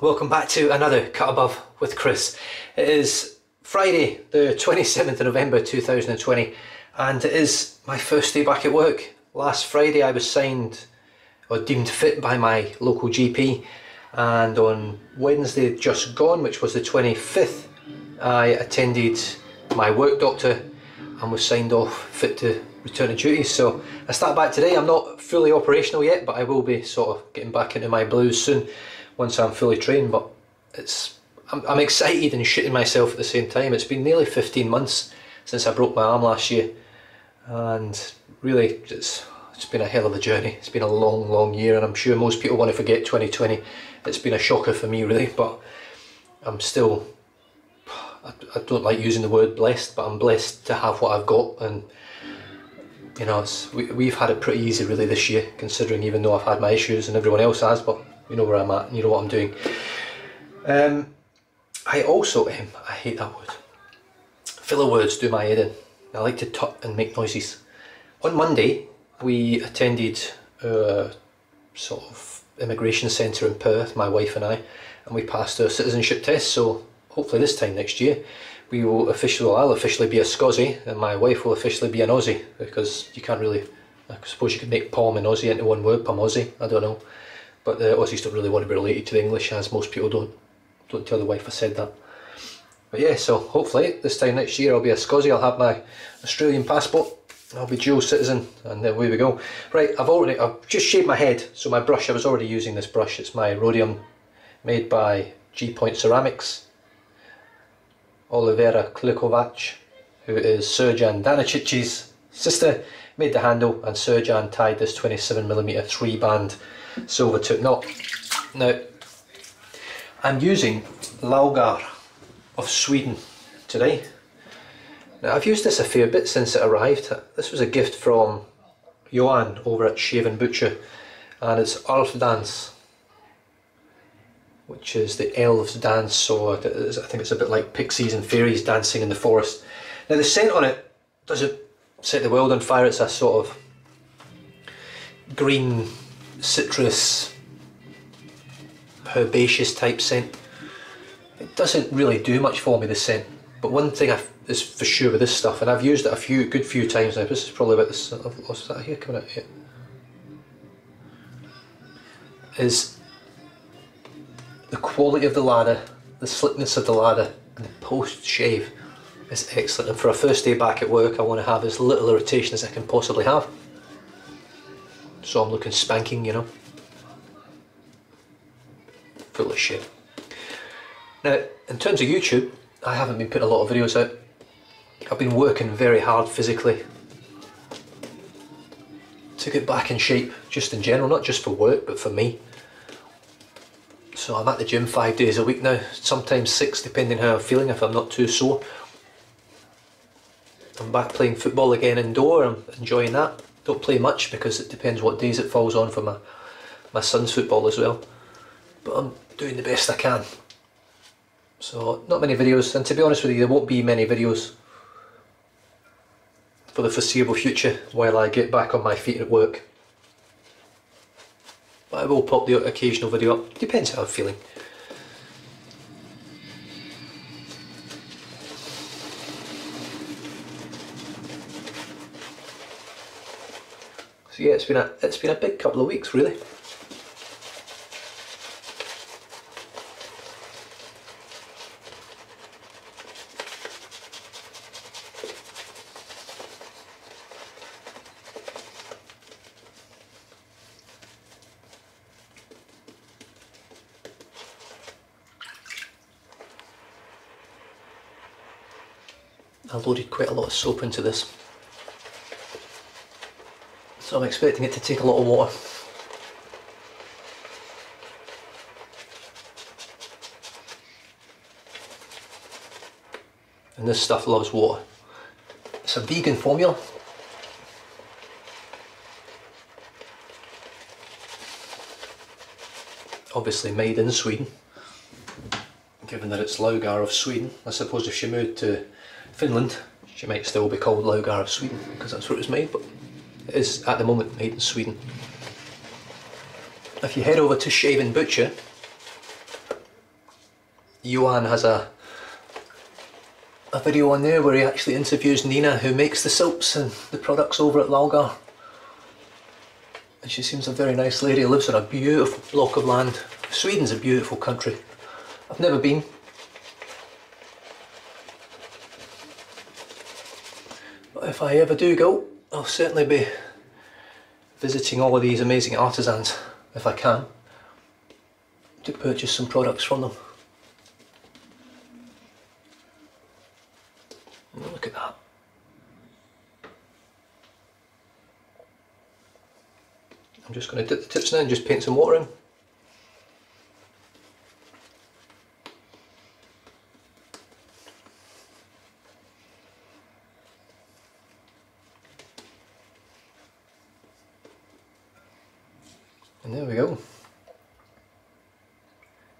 welcome back to another Cut Above with Chris. It is Friday the 27th of November 2020 and it is my first day back at work. Last Friday I was signed or deemed fit by my local GP, and on Wednesday just gone, which was the 25th, I attended my work doctor and was signed off fit to return to duty. So I start back today. I'm not fully operational yet, but I will be sort of getting back into my blues soon once I'm fully trained. But I'm excited and shitting myself at the same time. It's been nearly 15 months since I broke my arm last year, and really it's been a hell of a journey. It's been a long year, and I'm sure most people want to forget 2020. It's been a shocker for me really, but I'm still, I don't like using the word blessed, but I'm blessed to have what I've got. And you know, we've had it pretty easy really this year, considering, even though I've had my issues and everyone else has, but you know where I'm at and you know what I'm doing. I also, I hate that word, filler words do my head in. I like to tut and make noises. On Monday we attended a sort of immigration centre in Perth, my wife and I, and we passed our citizenship test. So hopefully this time next year we will I'll officially be a Scozzy and my wife will officially be an Aussie, because you can't really, I suppose you could make Pom and Aussie into one word, Pomozzy, I don't know. But the Aussies don't really want to be related to the English, as most people don't. Don't tell the wife I said that. But yeah, so hopefully this time next year I'll be a Scozzy, I'll have my Australian passport, I'll be dual citizen, and away we go. Right, I've just shaved my head, so my brush, I was already using this brush, it's my Rhodium, made by G Point Ceramics. Olivera Klikovac, who is Serjan Danicic's sister, made the handle, and Serjan tied this 27mm 3-band silver tip knot. Now, I'm using Laugar of Sweden today. Now, I've used this a fair bit since it arrived. This was a gift from Johan over at Shaven Butcher, and it's Alfdans, which is the elves dance, so I think it's a bit like pixies and fairies dancing in the forest. Now the scent on it doesn't set the world on fire. It's a sort of green citrus herbaceous type scent. It doesn't really do much for me, the scent, but one thing is for sure with this stuff, and I've used it a good few times now. This is probably about this, I've lost that here coming out here, is the quality of the lather, the slickness of the lather, and the post shave is excellent. And for a first day back at work, I want to have as little irritation as I can possibly have, so I'm looking spanking, you know. Full of shit. Now, in terms of YouTube, I haven't been putting a lot of videos out. I've been working very hard physically to get back in shape, just in general, not just for work, but for me. So I'm at the gym 5 days a week now, sometimes 6 depending how I'm feeling, if I'm not too sore. I'm back playing football again indoor, I'm enjoying that. Don't play much because it depends what days it falls on for my son's football as well. But I'm doing the best I can. So not many videos, and to be honest with you, there won't be many videos for the foreseeable future while I get back on my feet at work. But I will pop the occasional video up, depends how I'm feeling. So yeah, it's been a big couple of weeks really. I loaded quite a lot of soap into this, so I'm expecting it to take a lot of water. And this stuff loves water. It's a vegan formula. Obviously made in Sweden, given that it's Laugar of Sweden. I suppose if she moved to Finland, she might still be called Laugar of Sweden, because that's where it was made, but it is at the moment made in Sweden. If you head over to Shaven Butcher, Johan has a video on there where he actually interviews Nina, who makes the soaps and the products over at Lalgar. And she seems a very nice lady, lives on a beautiful block of land. Sweden's a beautiful country. I've never been. But if I ever do go, I'll certainly be visiting all of these amazing artisans, if I can, to purchase some products from them. Look at that. I'm just going to dip the tips now and just paint some water in. And there we go.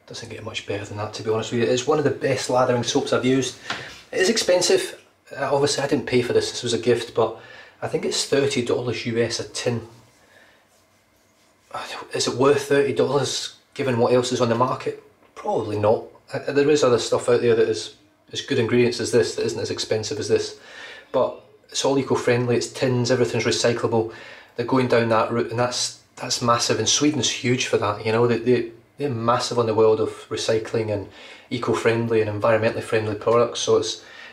Doesn't get much better than that, to be honest with you. It's one of the best lathering soaps I've used. It is expensive. Obviously I didn't pay for this was a gift, but I think it's $30 US a tin. Is it worth $30 given what else is on the market? Probably not. There is other stuff out there that is as good ingredients as this, that isn't as expensive as this. But it's all eco-friendly, it's tins, everything's recyclable. They're going down that route, and that's massive, and Sweden's huge for that, you know. They're massive on the world of recycling and eco-friendly and environmentally friendly products, so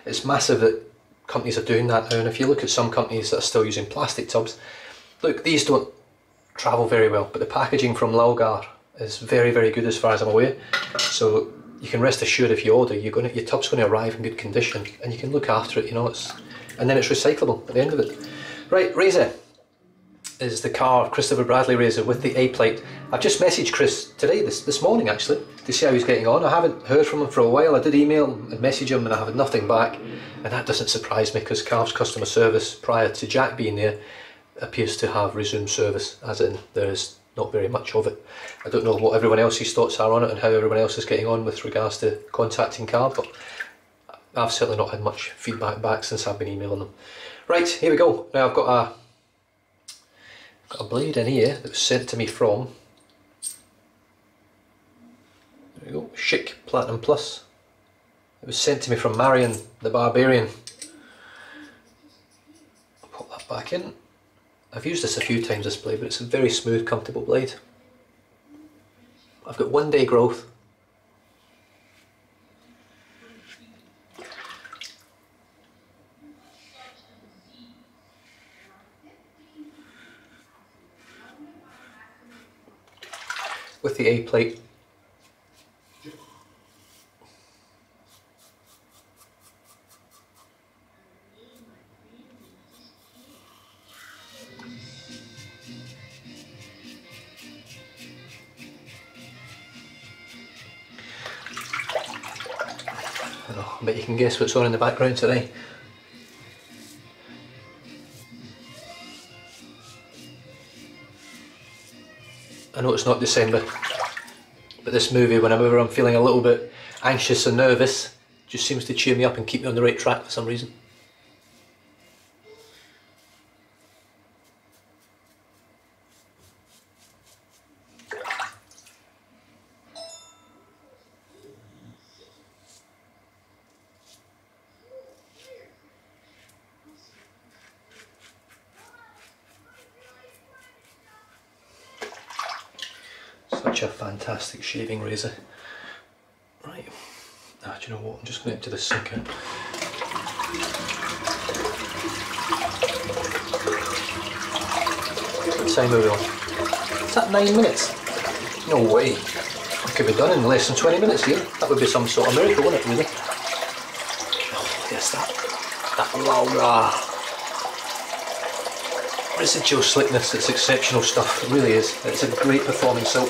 it's massive that companies are doing that now. And if you look at some companies that are still using plastic tubs, look, these don't travel very well, but the packaging from Lalgar is very, very good as far as I'm aware. So you can rest assured if you order, your tub's going to arrive in good condition, and you can look after it, you know. And then it's recyclable at the end of it. Right, Razor is the car, Christopher Bradley Razor with the A-plate. I've just messaged Chris today, this morning actually, to see how he's getting on. I haven't heard from him for a while. I did email and message him and I had nothing back, and that doesn't surprise me because Carv's customer service prior to Jack being there appears to have resumed service, as in there is not very much of it. I don't know what everyone else's thoughts are on it and how everyone else is getting on with regards to contacting Carv, but I've certainly not had much feedback back since I've been emailing them. Right, here we go. Now I've got a blade in here that was sent to me from, there we go, Chic Platinum Plus. It was sent to me from Marion the Barbarian. I'll pop that back in. I've used this a few times, this blade, but it's a very smooth, comfortable blade. I've got 1 day growth. With the A-plate. I bet you can guess what's on in the background today. I know it's not December, but this movie, whenever I'm feeling a little bit anxious and nervous, just seems to cheer me up and keep me on the right track for some reason. Such a fantastic shaving razor. Right, do you know what, I'm just going into the sink here. What time are we on? Is that 9 minutes? No way. I could be done in less than 20 minutes here. That would be some sort of miracle, wouldn't it, really? Oh, yes, that Lalgar residual slickness, it's exceptional stuff, it really is. It's a great performing soap,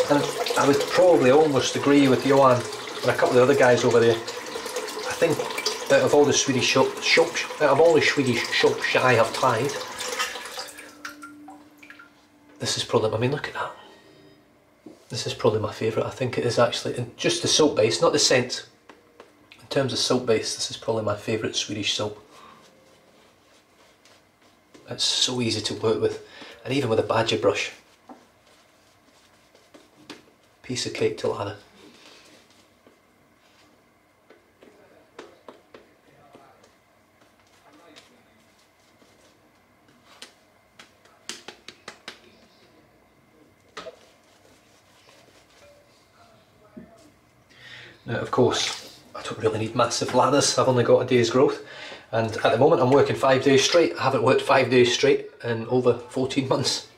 and I would probably almost agree with Johan and a couple of the other guys over there. I think out of all the Swedish shops I have tried, this is probably, I mean, look at that. This is probably my favourite. I think it is actually, and just the soap base, not the scent. In terms of soap base, this is probably my favourite Swedish soap. It's so easy to work with, and even with a badger brush. Piece of cake to lather. Now of course, I don't really need massive ladders, I've only got a day's growth, and at the moment I'm working 5 days straight. I haven't worked 5 days straight in over 14 months.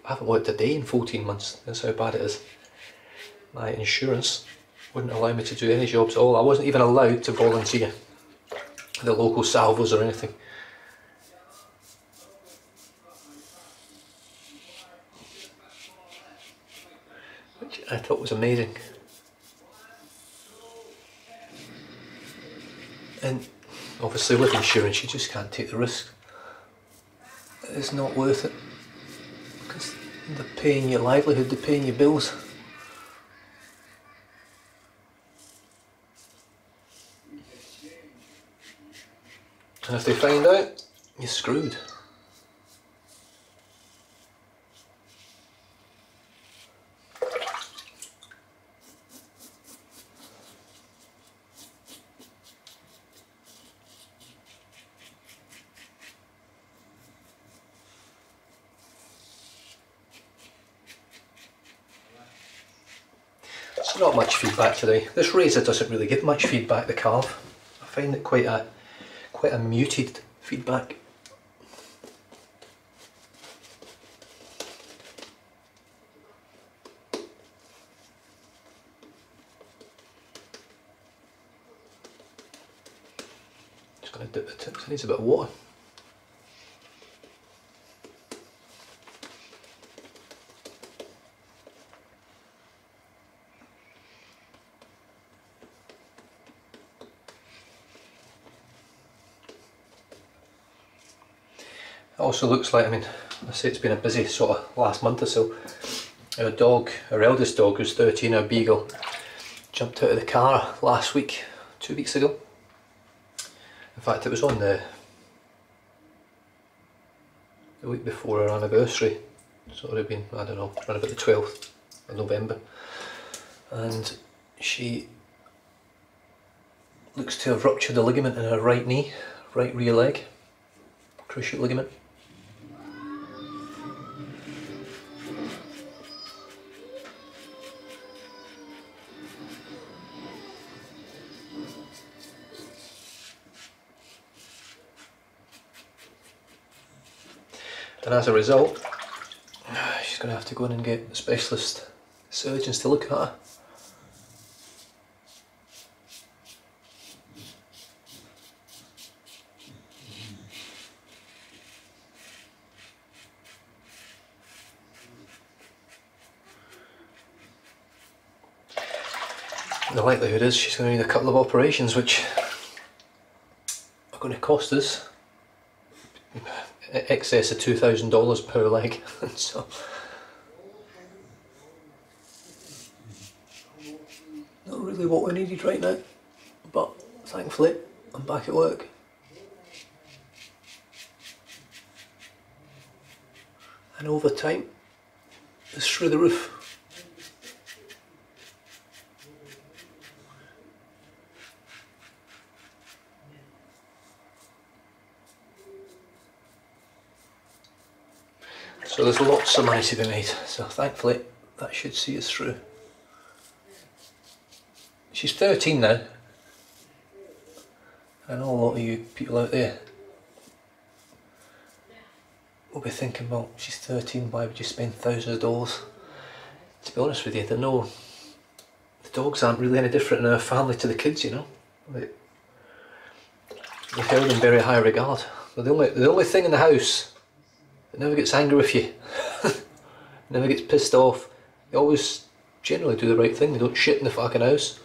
I haven't worked a day in 14 months, that's how bad it is. My insurance wouldn't allow me to do any jobs at all. I wasn't even allowed to volunteer at the local salvos or anything. Which I thought was amazing. And obviously with insurance you just can't take the risk. It's not worth it. Because they're paying your livelihood, they're paying your bills. And if they find out, you're screwed. So not much feedback today. This razor doesn't really give much feedback, the Carve. I find it quite a muted feedback. Just going to dip the tips, it needs a bit of water. It also looks like, I mean, I say it's been a busy sort of last month or so. Our dog, our eldest dog who's 13, our beagle, jumped out of the car last week, 2 weeks ago. In fact, it was on the week before our anniversary, so it would have been, I don't know, around about the 12th of November. And she looks to have ruptured a ligament in her right knee, right rear leg, cruciate ligament. And as a result, she's going to have to go in and get specialist surgeons to look at her. The likelihood is she's going to need a couple of operations which are going to cost us excess of $2,000 per leg. So not really what we needed right now, but thankfully I'm back at work. And overtime is through the roof. So there's lots of money to be made, so thankfully that should see us through. She's 13 now. I know a lot of you people out there will be thinking, well, she's 13, why would you spend thousands of dollars? To be honest with you, the dogs aren't really any different in our family to the kids, you know. We held in very high regard. They're the only thing in the house that never gets angry with you, never gets pissed off. They always generally do the right thing. They don't shit in the fucking house.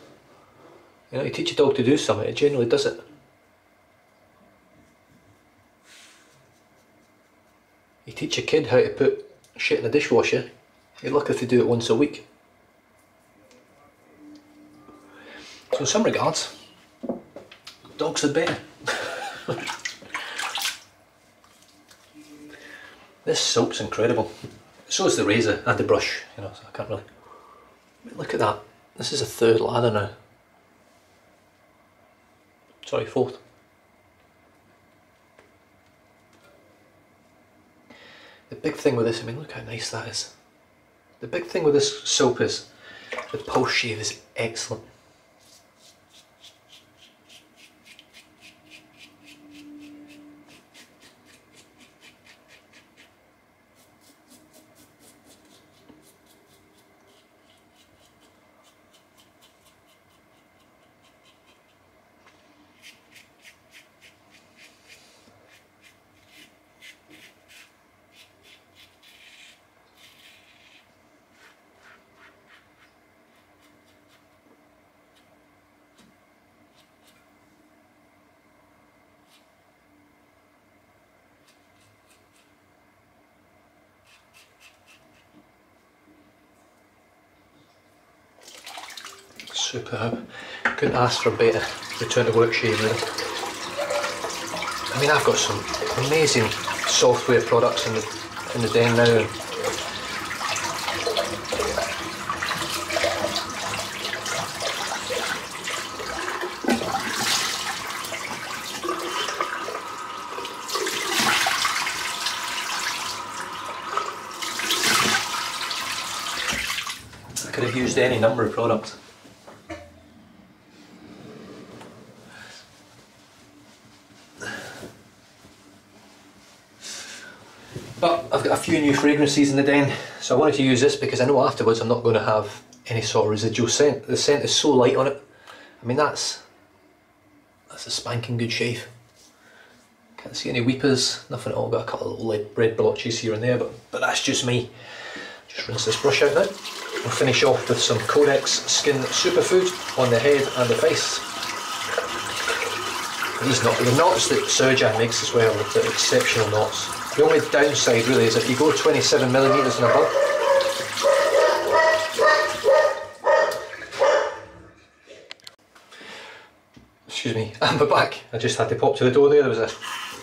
You know, you teach a dog to do something, it generally does it. You teach a kid how to put shit in the dishwasher, you're lucky if they do it once a week. So in some regards, dogs are better. This soap's incredible. So is the razor and the brush, you know, so I can't really... I mean, look at that. This is a third lather now. Sorry, fourth. The big thing with this, I mean, look how nice that is. The big thing with this soap is the pulse shave is excellent. Superb. Couldn't ask for a better return to work shave really. I mean, I've got some amazing software products in the den now. I could have used any number of products. But I've got a few new fragrances in the den, so I wanted to use this because I know afterwards I'm not going to have any sort of residual scent. The scent is so light on it. I mean, that's a spanking good shave. Can't see any weepers, nothing at all. Got a couple of little red blotches here and there, but that's just me. Just rinse this brush out now. We'll finish off with some Codex Skin Superfood on the head and the face. These knots, the knots that Surjan makes as well, they're exceptional knots. The only downside really is if you go 27mm and above. Excuse me, I'm back. I just had to pop to the door there was a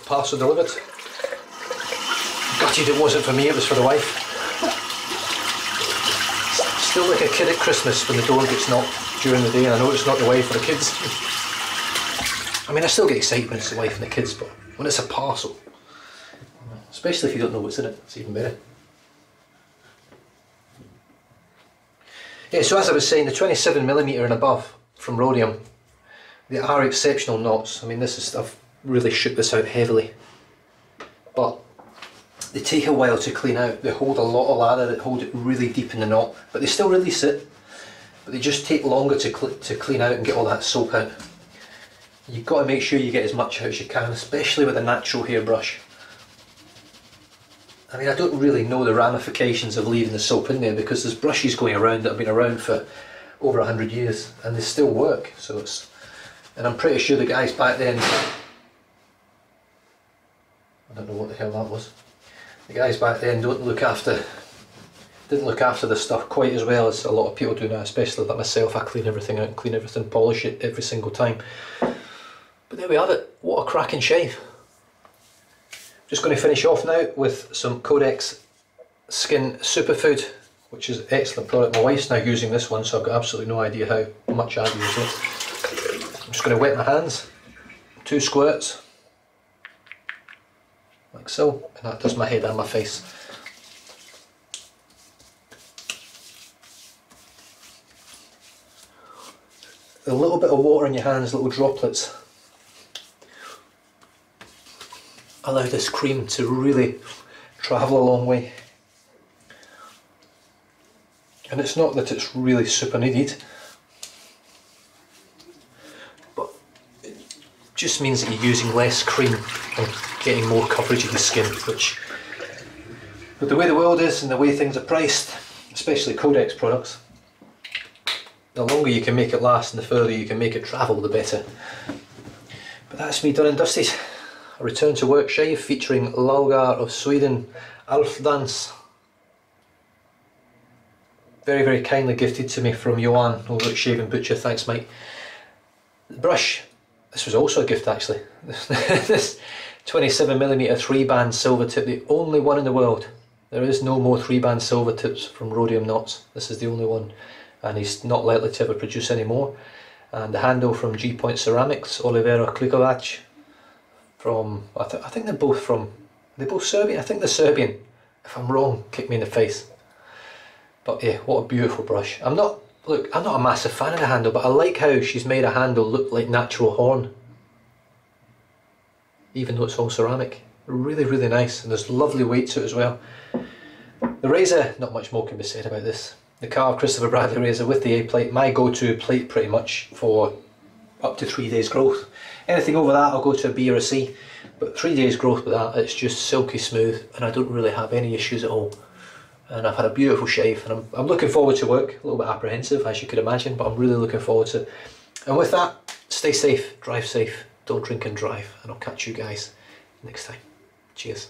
parcel delivered. Gutted it wasn't for me, it was for the wife. Still like a kid at Christmas when the door gets knocked during the day and I know it's not the wife or the kids. I mean, I still get excited when it's the wife and the kids, but when it's a parcel, especially if you don't know what's in it, it's even better. Yeah, so as I was saying, the 27mm and above from Rhodium, they are exceptional knots. I mean, this is stuff, really shook this out heavily. But they take a while to clean out. They hold a lot of lather, that hold it really deep in the knot, but they still release it. But they just take longer to clean out and get all that soap out. You've got to make sure you get as much out as you can, especially with a natural hairbrush. I mean, I don't really know the ramifications of leaving the soap in there because there's brushes going around that have been around for over 100 years and they still work. So it's, and I'm pretty sure the guys back then, I don't know what the hell that was. The guys back then didn't look after the stuff quite as well as a lot of people do now, especially like myself. I clean everything out, clean everything, polish it every single time. But there we have it. What a cracking shave. Just going to finish off now with some Codex Skin Superfood, which is an excellent product. My wife's now using this one, so I've got absolutely no idea how much I've used it. I'm just going to wet my hands, 2 squirts, like so, and that does my head and my face. A little bit of water in your hands, little droplets, allow this cream to really travel a long way. And it's not that it's really super needed, but it just means that you're using less cream and getting more coverage of the skin, which, with the way the world is and the way things are priced, especially Codex products, the longer you can make it last and the further you can make it travel, the better. But that's me done and dusted. A return to work shave featuring Lulgar of Sweden, Alfdans. Very, very kindly gifted to me from Johan over at Shave and Butcher. Thanks, mate. The brush, this was also a gift actually. This 27mm 3-band silver tip, the only one in the world. There is no more 3-band silver tips from Rhodium Knots. This is the only one, and he's not likely to ever produce any more. And the handle from G Point Ceramics, Olivera Klikovac. From, I think they're both Serbian. I think they're Serbian. If I'm wrong, kick me in the face. But yeah, what a beautiful brush. I'm not a massive fan of the handle, but I like how she's made a handle look like natural horn, even though it's all ceramic. Really, really nice, and there's lovely weight to it as well. The razor, not much more can be said about this. The Carve Christopher Bradley razor with the A-plate, my go-to plate pretty much for up to 3 days growth. Anything over that I'll go to a B or a C, but 3 days growth with that, it's just silky smooth and I don't really have any issues at all. And I've had a beautiful shave, and I'm looking forward to work. A little bit apprehensive, as you could imagine, but I'm really looking forward to it. And with that, stay safe, drive safe, don't drink and drive, and I'll catch you guys next time. Cheers.